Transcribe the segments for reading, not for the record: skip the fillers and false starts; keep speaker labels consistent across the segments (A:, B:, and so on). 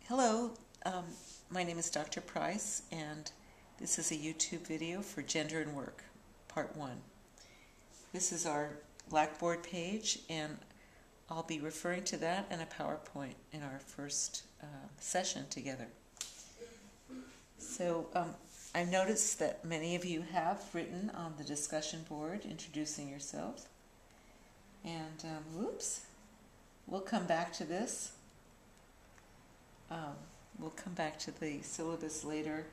A: Hello, um, my name is Dr. Price, and this is a YouTube video for Gender and Work, Part 1. This is our Blackboard page, and I'll be referring to that and a PowerPoint in our first session together. So I've noticed that many of you have written on the discussion board introducing yourselves. And whoops, we'll come back to this. We'll come back to the syllabus later.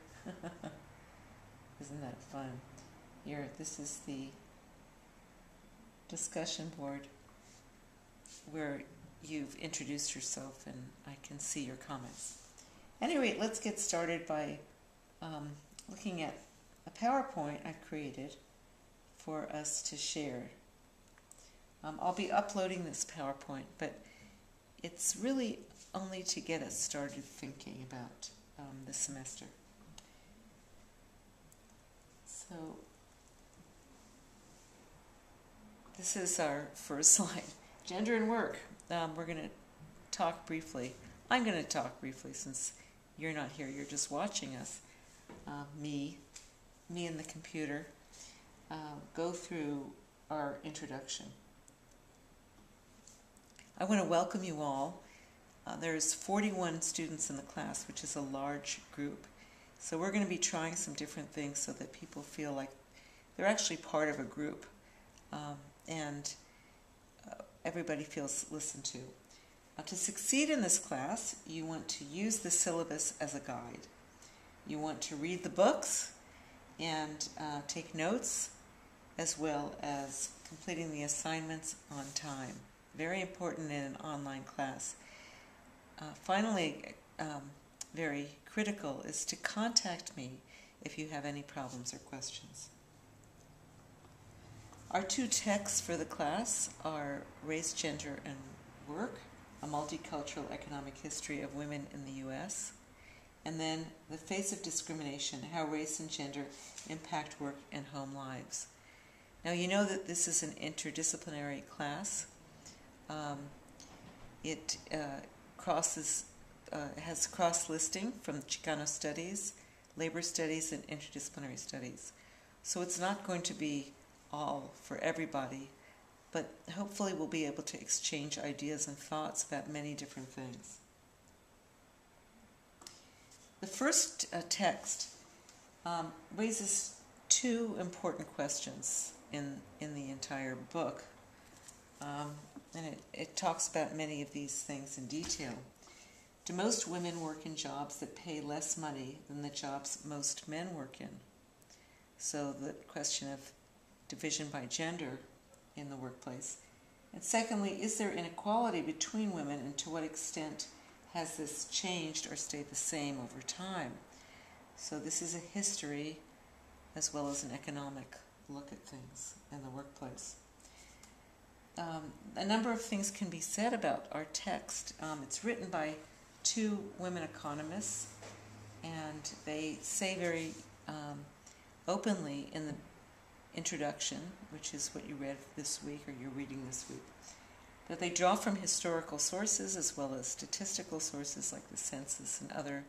A: Isn't that fun? Here, this is the discussion board where you've introduced yourself and I can see your comments. Anyway, let's get started by looking at a PowerPoint I've created for us to share. I'll be uploading this PowerPoint, but it's really only to get us started thinking about the semester. So this is our first slide, Gender and Work. We're going to talk briefly. I'm going to talk briefly since you're not here. You're just watching us. Me and the computer go through our introduction. I want to welcome you all. There's 41 students in the class, which is a large group. So we're going to be trying some different things so that people feel like they're actually part of a group and everybody feels listened to. To succeed in this class, you want to use the syllabus as a guide. You want to read the books and take notes, as well as completing the assignments on time. Very important in an online class. Finally, very critical is to contact me if you have any problems or questions. Our two texts for the class are Race, Gender, and Work, a multicultural economic history of women in the U.S., and then The Face of Discrimination, how race and gender impact work and home lives. Now you know that this is an interdisciplinary class. It has cross-listing from Chicano Studies, Labor Studies, and Interdisciplinary Studies. So it's not going to be all for everybody, but hopefully we'll be able to exchange ideas and thoughts about many different things. The first text raises two important questions in the entire book. And it talks about many of these things in detail. Do most women work in jobs that pay less money than the jobs most men work in? So the question of division by gender in the workplace. And secondly, is there inequality between women, and to what extent has this changed or stayed the same over time? So this is a history as well as an economic look at things in the workplace. A number of things can be said about our text. It's written by two women economists, and they say very openly in the introduction, which is what you read this week or you're reading this week, that they draw from historical sources as well as statistical sources like the census and other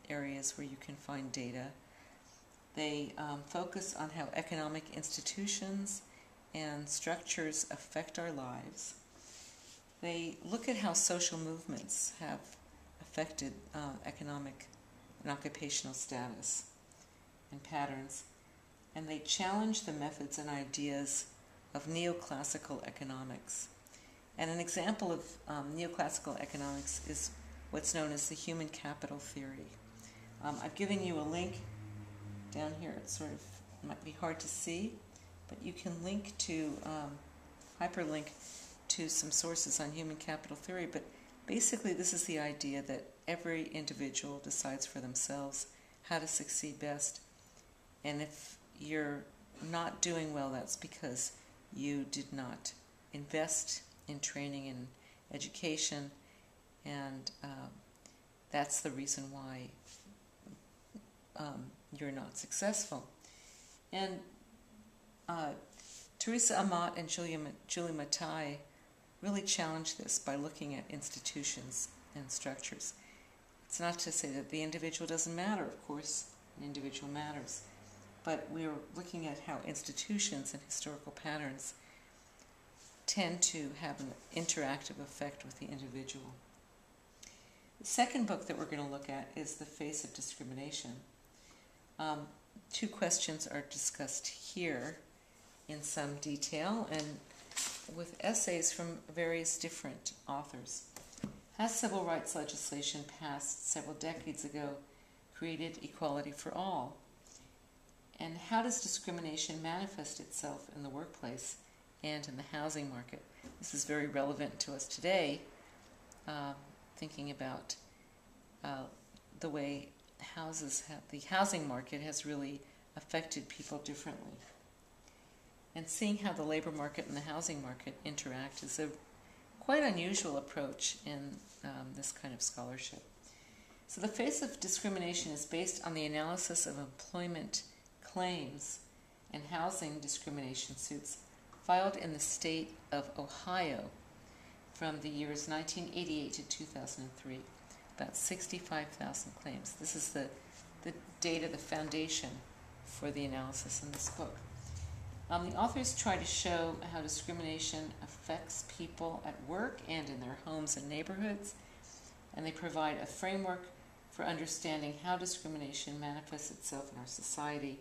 A: areas where you can find data. They focus on how economic institutions and structures affect our lives. They look at how social movements have affected economic and occupational status and patterns, and they challenge the methods and ideas of neoclassical economics. And an example of neoclassical economics is what's known as the human capital theory. I've given you a link down here. It sort of might be hard to see, but you can link to, hyperlink to some sources on human capital theory. But basically this is the idea that every individual decides for themselves how to succeed best. And if you're not doing well, that's because you did not invest in training and education, and that's the reason why you're not successful. And Teresa Amat and Julie Mattei really challenge this by looking at institutions and structures. It's not to say that the individual doesn't matter. Of course, an individual matters. But we're looking at how institutions and historical patterns tend to have an interactive effect with the individual. The second book that we're going to look at is The Face of Discrimination. Two questions are discussed here in some detail and with essays from various different authors. Has civil rights legislation passed several decades ago created equality for all? And how does discrimination manifest itself in the workplace and in the housing market? This is very relevant to us today, thinking about the way the housing market has really affected people differently. And seeing how the labor market and the housing market interact is a quite unusual approach in this kind of scholarship. So the face of discrimination is based on the analysis of employment claims and housing discrimination suits filed in the state of Ohio from the years 1988 to 2003, about 65,000 claims. This is the data, the foundation for the analysis in this book. The authors try to show how discrimination affects people at work and in their homes and neighborhoods, and they provide a framework for understanding how discrimination manifests itself in our society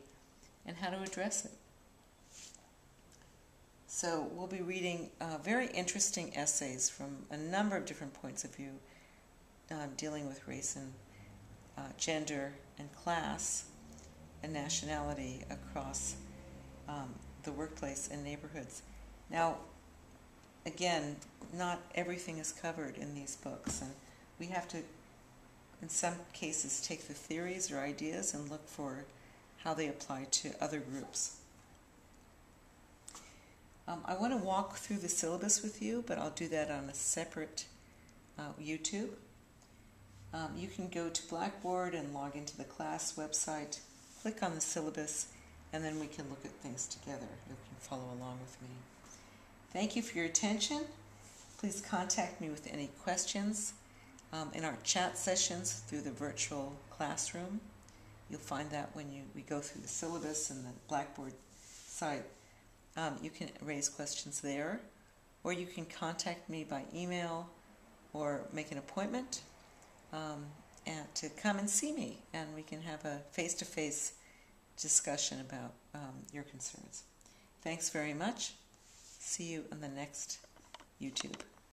A: and how to address it. So we'll be reading very interesting essays from a number of different points of view dealing with race and gender and class and nationality across the workplace and neighborhoods. Now, again, not everything is covered in these books, and we have to, in some cases, take the theories or ideas and look for how they apply to other groups. I want to walk through the syllabus with you, but I'll do that on a separate YouTube. You can go to Blackboard and log into the class website, click on the syllabus, and then we can look at things together. You can follow along with me. Thank you for your attention. Please contact me with any questions in our chat sessions through the virtual classroom. You'll find that when we go through the syllabus and the Blackboard site. You can raise questions there, or you can contact me by email or make an appointment and to come and see me, and we can have a face-to-face discussion about your concerns. Thanks very much. See you on the next YouTube.